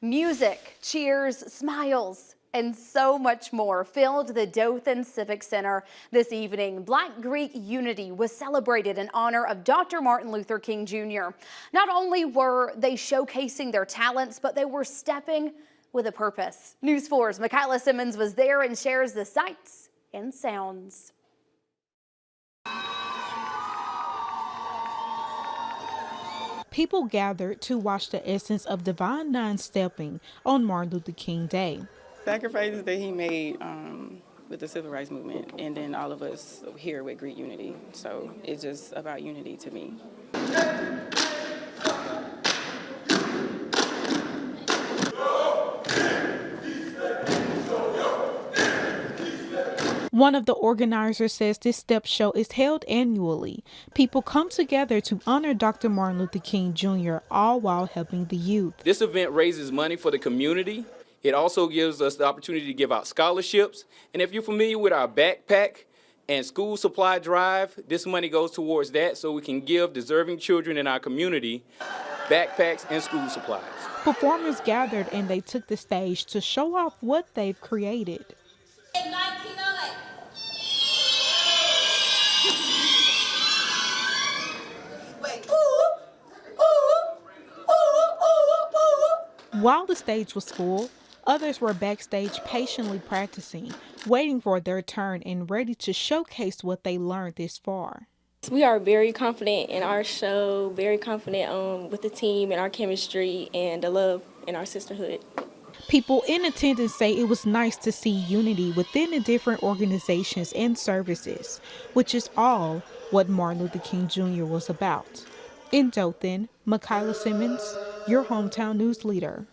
Music, cheers, smiles, and so much more filled the Dothan Civic Center this evening. Black Greek unity was celebrated in honor of Dr. Martin Luther King Jr. Not only were they showcasing their talents, but they were stepping with a purpose. News 4's Michaela Simmons was there and shares the sights and sounds. People gathered to watch the essence of divine non-stepping on Martin Luther King Day. Sacrifices that he made with the civil rights movement, and then all of us here with Greek unity. So it's just about unity to me. One of the organizers says this step show is held annually. People come together to honor Dr. Martin Luther King Jr., all while helping the youth. This event raises money for the community. It also gives us the opportunity to give out scholarships. And if you're familiar with our backpack and school supply drive, this money goes towards that so we can give deserving children in our community backpacks and school supplies. Performers gathered and they took the stage to show off what they've created. In 1908. While the stage was full, others were backstage patiently practicing, waiting for their turn and ready to showcase what they learned this far. We are very confident in our show, very confident with the team and our chemistry and the love in our sisterhood. People in attendance say it was nice to see unity within the different organizations and services, which is all what Martin Luther King Jr. was about. In Dothan, Michaela Simmons, your hometown news leader.